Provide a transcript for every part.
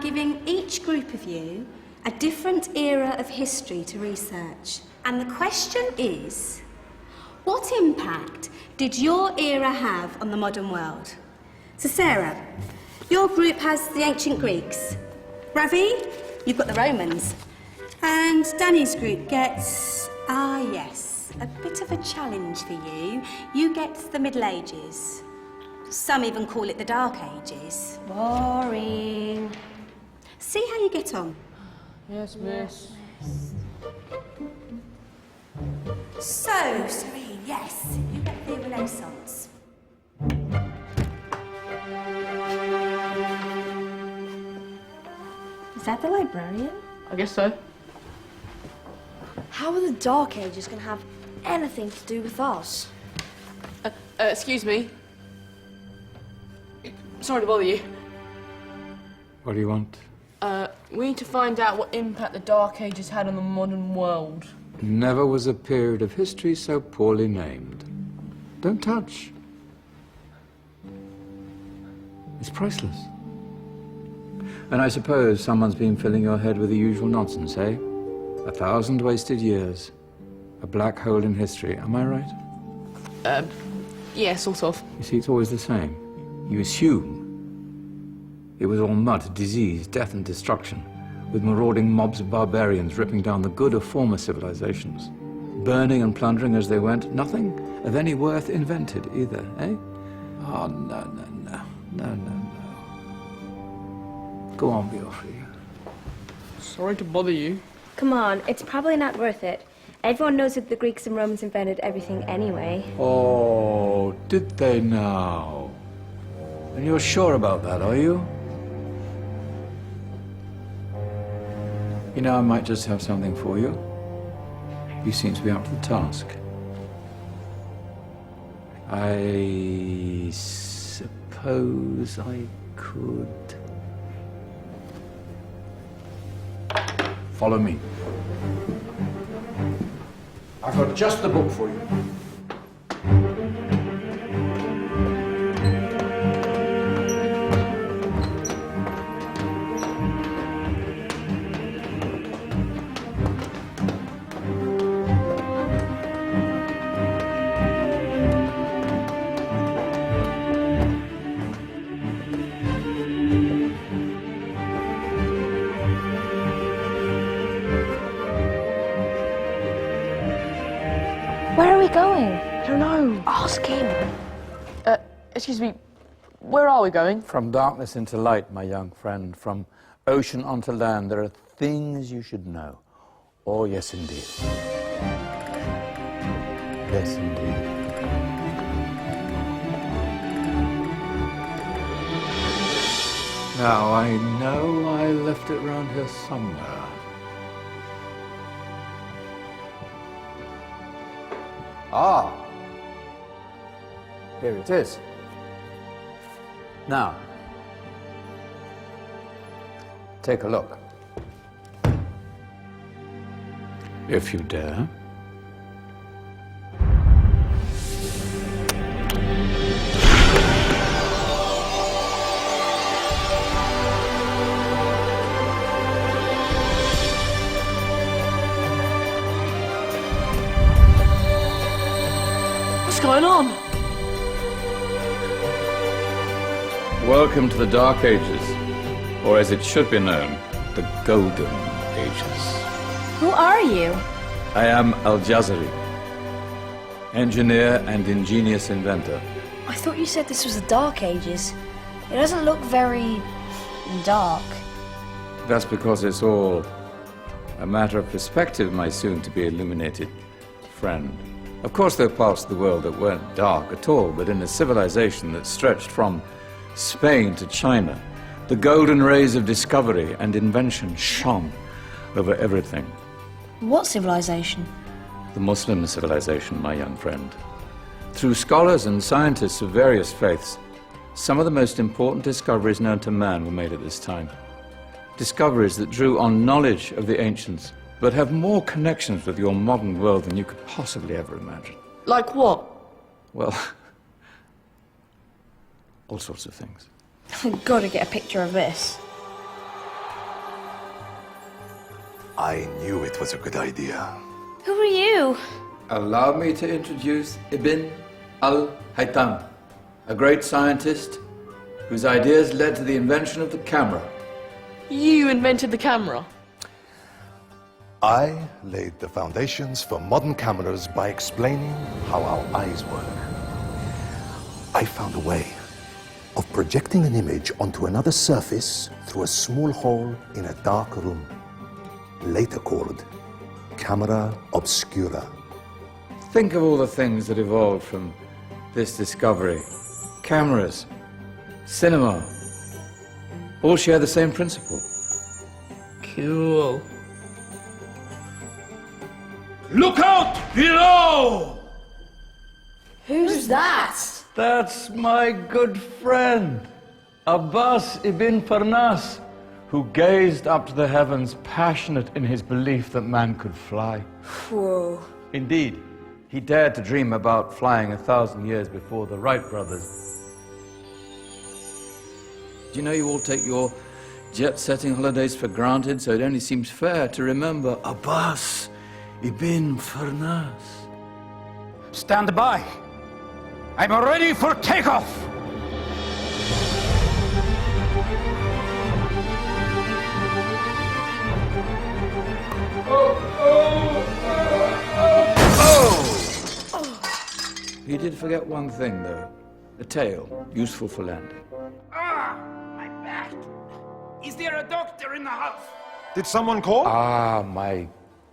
giving each group of you a different era of history to research. And the question is, what impact did your era have on the modern world? So Sarah, your group has the ancient Greeks. Ravi, you've got the Romans. And Danny's group gets, yes, a bit of a challenge for you. You get the Middle Ages. Some even call it the Dark Ages. Boring. See how you get on. Yes, miss. So, Serene, yes, you get the Renaissance. Is that the librarian? I guess so. How are the Dark Ages going to have anything to do with us? Excuse me. Sorry to bother you. What do you want? We need to find out what impact the Dark Ages had on the modern world. Never was a period of history so poorly named. Don't touch. It's priceless. And I suppose someone's been filling your head with the usual nonsense, eh? 1,000 wasted years. A black hole in history, am I right? Yeah, sort of. You see, it's always the same. You assume it was all mud, disease, death and destruction, with marauding mobs of barbarians ripping down the good of former civilizations, burning and plundering as they went. Nothing of any worth invented either, eh? Oh, no. Go on, Beofrey. Sorry to bother you. Come on, it's probably not worth it. Everyone knows that the Greeks and Romans invented everything anyway. Oh, did they now? And you're sure about that, are you? You know, I might just have something for you. You seem to be up to the task. I suppose I could... Follow me. I've got just the book for you. Where are we going? I don't know. Ask him. Excuse me. Where are we going? From darkness into light, my young friend. From ocean onto land, there are things you should know. Oh, yes, indeed. Yes, indeed. Now, I know I left it round here somewhere. Ah, here it is. Now, take a look. If you dare. What's going on? Welcome to the Dark Ages, or as it should be known, the Golden Ages. Who are you? I am Al-Jazari, engineer and ingenious inventor. I thought you said this was the Dark Ages. It doesn't look very... dark. That's because it's all a matter of perspective, my soon-to-be illuminated friend. Of course, there are parts of the world that weren't dark at all, but in a civilization that stretched from Spain to China, the golden rays of discovery and invention shone over everything. What civilization? The Muslim civilization, my young friend. Through scholars and scientists of various faiths, some of the most important discoveries known to man were made at this time. Discoveries that drew on knowledge of the ancients, but have more connections with your modern world than you could possibly ever imagine. Like what? Well, all sorts of things. I've got to get a picture of this. I knew it was a good idea. Who are you? Allow me to introduce Ibn al-Haytham, a great scientist whose ideas led to the invention of the camera. You invented the camera. I laid the foundations for modern cameras by explaining how our eyes work. I found a way of projecting an image onto another surface through a small hole in a dark room, later called camera obscura. Think of all the things that evolved from this discovery. Cameras, cinema, all share the same principle. Cool. Look out below! Who's that? That's my good friend, Abbas ibn Farnas, who gazed up to the heavens, passionate in his belief that man could fly. Whoa. Indeed, he dared to dream about flying 1,000 years before the Wright brothers. Do you know you all take your jet-setting holidays for granted, so it only seems fair to remember Abbas ibn Farnas? Stand by. I'm ready for takeoff. You did forget one thing, though. A tail, useful for landing. Ah, my back. Is there a doctor in the house? Did someone call? Ah, my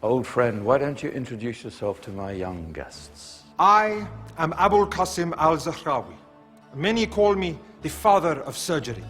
old friend, why don't you introduce yourself to my young guests? I am Abul Qasim al-Zahrawi. Many call me the father of surgery.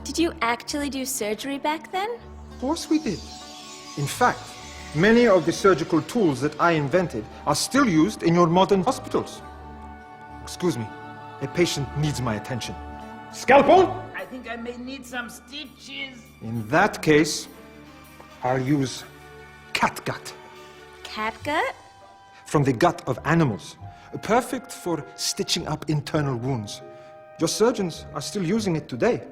Did you actually do surgery back then? Of course we did. In fact, many of the surgical tools that I invented are still used in your modern hospitals. Excuse me, a patient needs my attention. Scalpel? I think I may need some stitches. In that case, I'll use catgut Catgut? from the gut of animals. Perfect for stitching up internal wounds. Your surgeons are still using it today.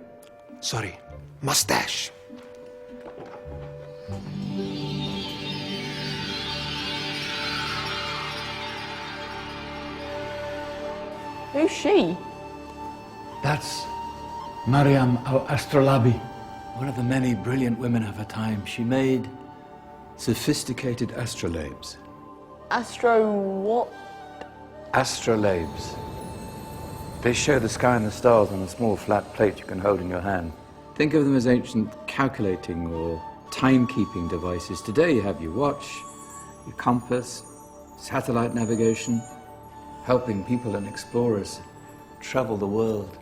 Sorry, mustache. Who's she? That's Mariam al-Astrolabi, one of the many brilliant women of her time. She made sophisticated astrolabes. Astro what? Astrolabes. They show the sky and the stars on a small flat plate you can hold in your hand. Think of them as ancient calculating or timekeeping devices. Today you have your watch, your compass, satellite navigation, helping people and explorers travel the world.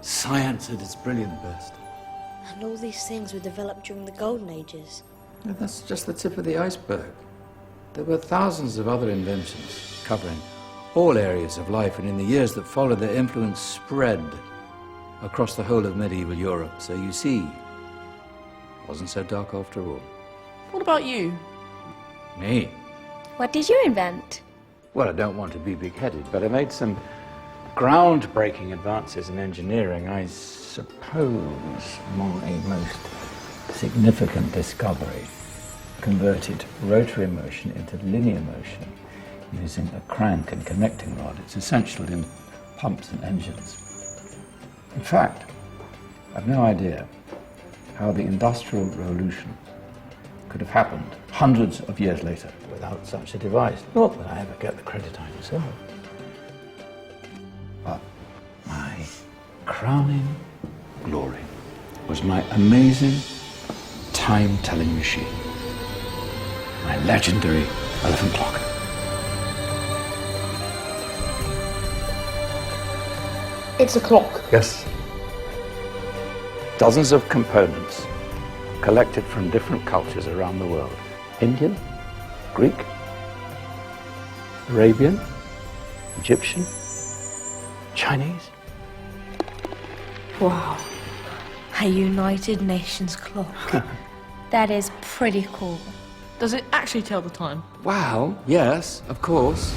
Science at its brilliant best. And all these things were developed during the Golden Ages. And that's just the tip of the iceberg. There were thousands of other inventions covering all areas of life, and in the years that followed, their influence spread across the whole of medieval Europe. So you see, it wasn't so dark after all. What about you? Me? What did you invent? Well, I don't want to be big-headed, but I made some groundbreaking advances in engineering. I suppose my most significant discovery converted rotary motion into linear motion using a crank and connecting rod. It's essential in pumps and engines. In fact, I've no idea how the Industrial Revolution could have happened hundreds of years later without such a device. Not that I ever get the credit I deserve. But my crowning glory was my amazing time-telling machine. My legendary elephant clock. It's a clock. Yes. Dozens of components collected from different cultures around the world. Indian, Greek, Arabian, Egyptian, Chinese. Wow. A United Nations clock. That is pretty cool. Does it actually tell the time? Wow, yes, of course.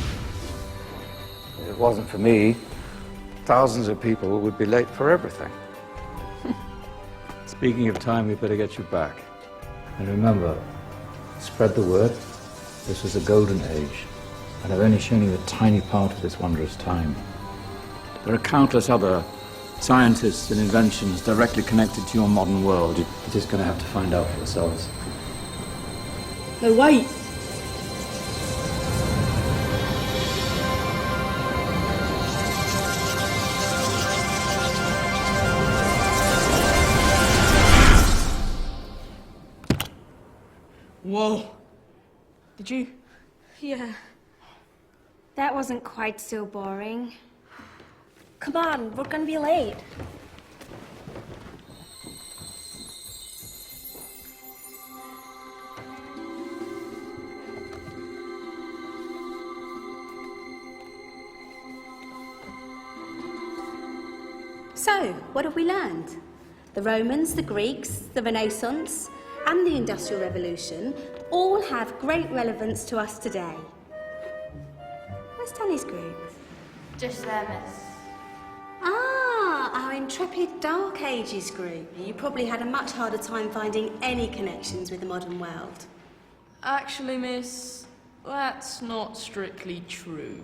If it wasn't for me, thousands of people would be late for everything. Speaking of time, we better get you back. And remember, Spread the word. This was a golden age, and I've only shown you a tiny part of this wondrous time. There are countless other scientists and inventions directly connected to your modern world. You're just going to have to find out for yourselves. No, wait. Whoa. Did you? Yeah. That wasn't quite so boring. Come on, we're gonna be late. So, what have we learned? The Romans, the Greeks, the Renaissance, and the Industrial Revolution all have great relevance to us today. Where's Danny's group? Just there, miss. Ah, our intrepid Dark Ages group. You probably had a much harder time finding any connections with the modern world. Actually, miss, that's not strictly true.